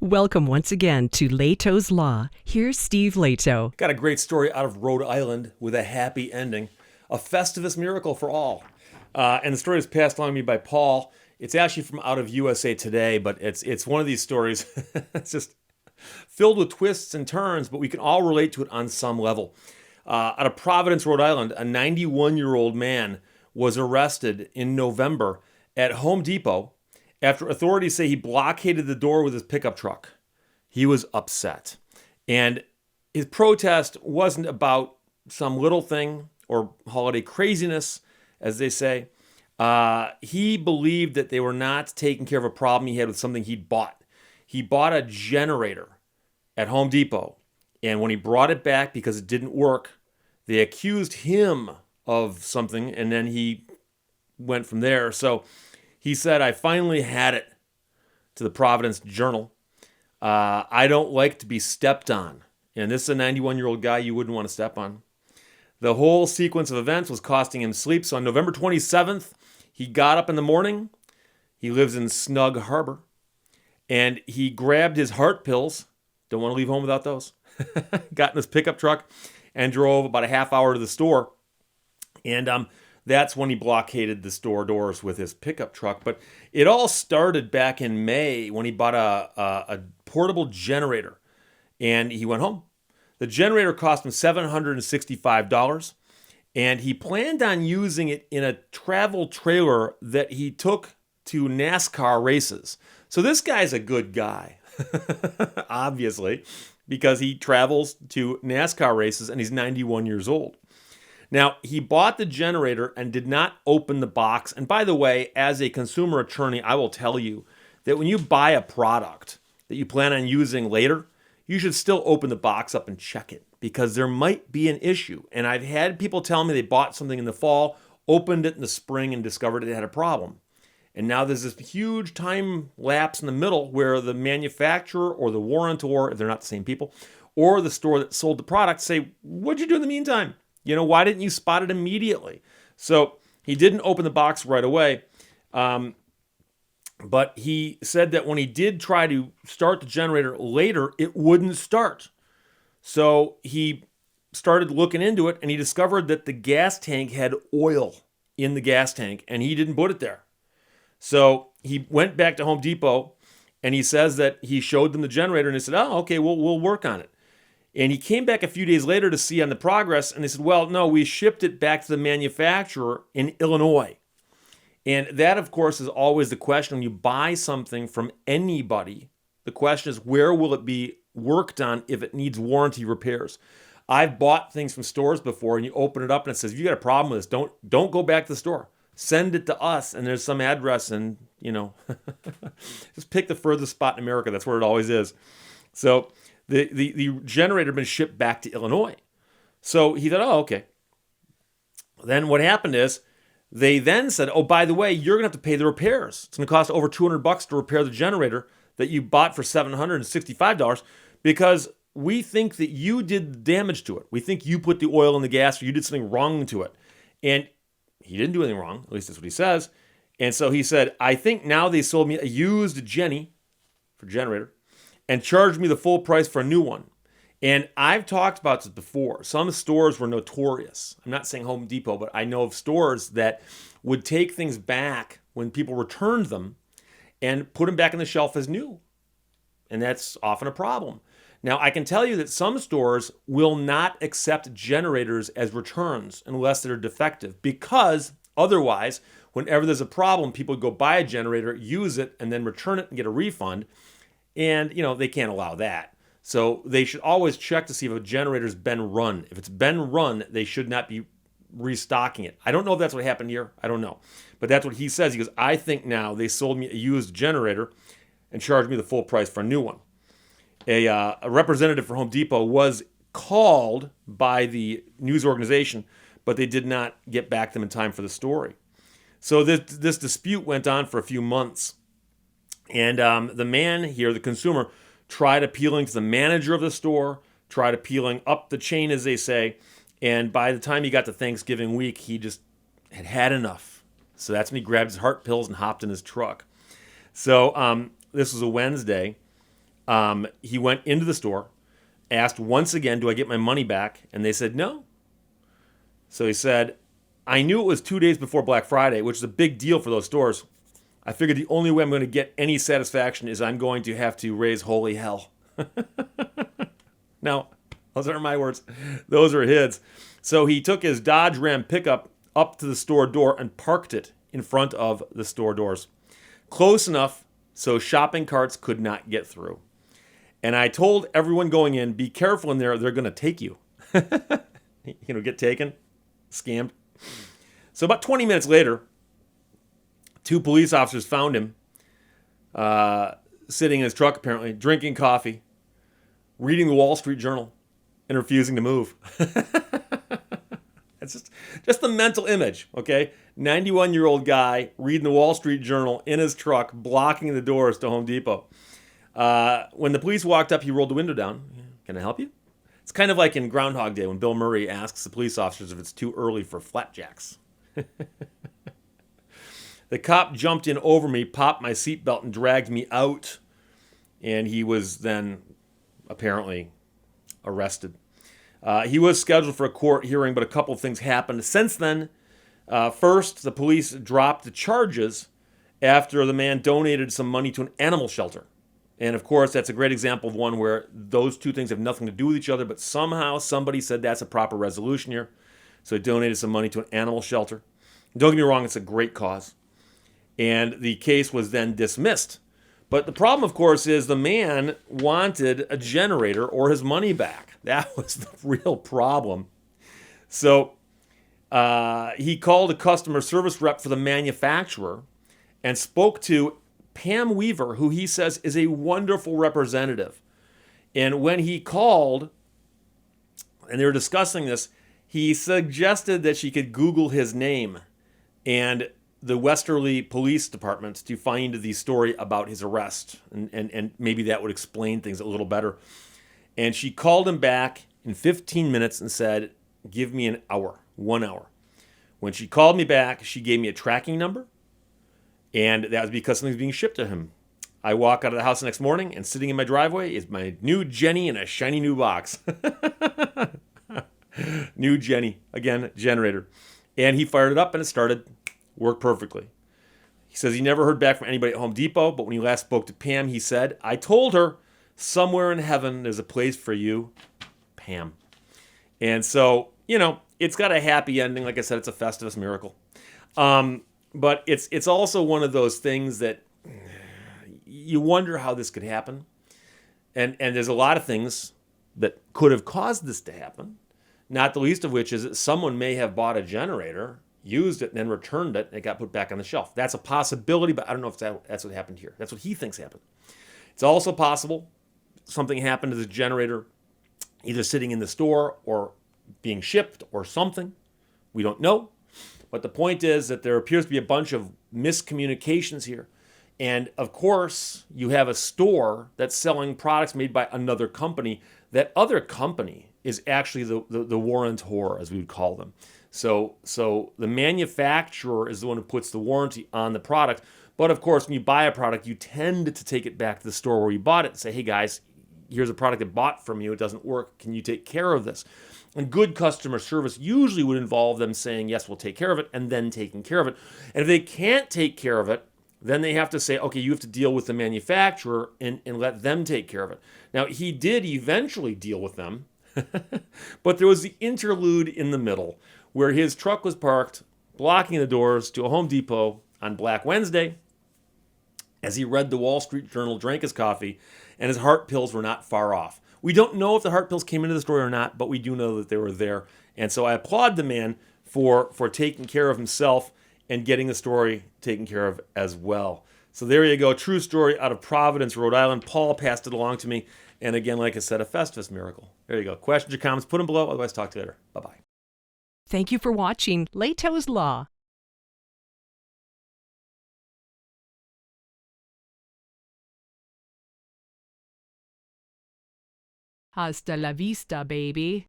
Welcome once again to Lehto's Law. Here's Steve Lehto. Got a great story out of Rhode Island with a happy ending. A Festivus miracle for all. And the story was passed along to me by Paul. It's actually from out of USA Today, but it's one of these stories. It's just filled with twists and turns, but we can all relate to it on some level. Out of Providence, Rhode Island, a 91-year-old man was arrested in November at Home Depot after authorities say he blockaded the door with his pickup truck. He was upset. And his protest wasn't about some little thing or holiday craziness, as they say. He believed that they were not taking care of a problem he had with something he'd bought. He bought a generator at Home Depot, and when he brought it back because it didn't work, they accused him of something, and then he went from there. So he said, "I finally had it," to the Providence Journal. "I don't like to be stepped on." And this is a 91-year-old guy you wouldn't want to step on. The whole sequence of events was costing him sleep. So on November 27th, he got up in the morning. He lives in Snug Harbor. And he grabbed his heart pills. Don't want to leave home without those. Got in his pickup truck and drove about a half hour to the store. And that's when he blockaded the store doors with his pickup truck. But it all started back in May when he bought a portable generator. And he went home. The generator cost him $765. And he planned on using it in a travel trailer that he took to NASCAR races. So this guy's a good guy, obviously, because he travels to NASCAR races and he's 91 years old. Now, he bought the generator and did not open the box. And by the way, as a consumer attorney, I will tell you that when you buy a product that you plan on using later, you should still open the box up and check it because there might be an issue. And I've had people tell me they bought something in the fall, opened it in the spring, and discovered it had a problem. And now there's this huge time lapse in the middle where the manufacturer or the warrantor, if they're not the same people, or the store that sold the product say, "What'd you do in the meantime? Why didn't you spot it immediately?" So he didn't open the box right away. But he said that when he did try to start the generator later, it wouldn't start. So he started looking into it and he discovered that the gas tank had oil in the gas tank and he didn't put it there. So he went back to Home Depot and he says that he showed them the generator and they said, "Oh, okay, we'll work on it." And he came back a few days later to see on the progress, and they said, "Well, no, we shipped it back to the manufacturer in Illinois." And that, of course, is always the question when you buy something from anybody. The question is, where will it be worked on if it needs warranty repairs? I've bought things from stores before, and you open it up and it says, "If you got a problem with this, don't go back to the store. Send it to us." And there's some address, and just pick the furthest spot in America. That's where it always is. So the generator had been shipped back to Illinois. So he thought, "Oh, okay." Then what happened is they then said, "Oh, by the way, you're going to have to pay the repairs. It's going to cost over $200 to repair the generator that you bought for $765 because we think that you did the damage to it. We think you put the oil in the gas or you did something wrong to it." And he didn't do anything wrong. At least that's what he says. And so he said, "I think now they sold me a used Jenny for generator and charged me the full price for a new one." And I've talked about this before. Some stores were notorious. I'm not saying Home Depot, but I know of stores that would take things back when people returned them and put them back on the shelf as new. And that's often a problem. Now, I can tell you that some stores will not accept generators as returns unless they're defective because otherwise, whenever there's a problem, people go buy a generator, use it, and then return it and get a refund. And, they can't allow that. So they should always check to see if a generator's been run. If it's been run, they should not be restocking it. I don't know if that's what happened here. I don't know. But that's what he says. He goes, "I think now they sold me a used generator and charged me the full price for a new one." A representative for Home Depot was called by the news organization, but they did not get back to them in time for the story. So this dispute went on for a few months. And the man here, the consumer, tried appealing to the manager of the store, tried appealing up the chain, as they say. And by the time he got to Thanksgiving week, he just had enough. So that's when he grabbed his heart pills and hopped in his truck. So this was a Wednesday. He went into the store, asked once again, do I get my money back? And they said no. So he said, I knew it was 2 days before Black Friday, which is a big deal for those stores. I figured the only way I'm going to get any satisfaction is I'm going to have to raise holy hell. Now, those aren't my words. Those are his. So he took his Dodge Ram pickup up to the store door and parked it in front of the store doors. Close enough so shopping carts could not get through. And I told everyone going in, be careful in there, they're going to take you. Get taken, scammed. So about 20 minutes later, 2 police officers found him sitting in his truck, apparently, drinking coffee, reading the Wall Street Journal, and refusing to move. It's just the mental image, okay? 91-year-old guy reading the Wall Street Journal in his truck, blocking the doors to Home Depot. When the police walked up, he rolled the window down. Can I help you? It's kind of like in Groundhog Day when Bill Murray asks the police officers if it's too early for flapjacks. The cop jumped in over me, popped my seatbelt, and dragged me out. And he was then apparently arrested. He was scheduled for a court hearing, but a couple of things happened. Since then, first, the police dropped the charges after the man donated some money to an animal shelter. And of course, that's a great example of one where those two things have nothing to do with each other, but somehow somebody said that's a proper resolution here. So he donated some money to an animal shelter. Don't get me wrong, it's a great cause. And the case was then dismissed. But the problem, of course, is the man wanted a generator or his money back. That was the real problem. So he called a customer service rep for the manufacturer and spoke to Pam Weaver, who he says is a wonderful representative. And when he called and they were discussing this, he suggested that she could Google his name and the Westerly Police Department to find the story about his arrest. And maybe that would explain things a little better. And she called him back in 15 minutes and said, give me an hour, 1 hour. When she called me back, she gave me a tracking number. And that was because something's being shipped to him. I walk out of the house the next morning, and sitting in my driveway is my new Jenny in a shiny new box. New Jenny, again, generator. And he fired it up, and it started. Worked perfectly. He says he never heard back from anybody at Home Depot, but when he last spoke to Pam, he said, I told her, somewhere in heaven there's a place for you, Pam. And so, it's got a happy ending. Like I said, it's a Festivus miracle. But it's also one of those things that you wonder how this could happen. And there's a lot of things that could have caused this to happen, not the least of which is that someone may have bought a generator, used it, and then returned it, and it got put back on the shelf. That's a possibility, but I don't know if that's what happened here. That's what he thinks happened. It's also possible something happened to the generator, either sitting in the store or being shipped or something. We don't know. But the point is that there appears to be a bunch of miscommunications here. And of course, you have a store that's selling products made by another company. That other company is actually the warrantor, as we would call them. So the manufacturer is the one who puts the warranty on the product. But of course, when you buy a product, you tend to take it back to the store where you bought it and say, hey guys, here's a product I bought from you. It doesn't work. Can you take care of this? And good customer service usually would involve them saying, yes, we'll take care of it, and then taking care of it. And if they can't take care of it, then they have to say, okay, you have to deal with the manufacturer and let them take care of it. Now, he did eventually deal with them, but there was the interlude in the middle where his truck was parked, blocking the doors to a Home Depot on Black Wednesday as he read the Wall Street Journal, drank his coffee, and his heart pills were not far off. We don't know if the heart pills came into the story or not, but we do know that they were there. And so I applaud the man for taking care of himself and getting the story taken care of as well. So there you go. True story out of Providence, Rhode Island. Paul passed it along to me. And again, like I said, a Festivus miracle. There you go. Questions or comments, put them below. Otherwise, talk to you later. Bye-bye. Thank you for watching Lehto's Law. Hasta la vista, baby.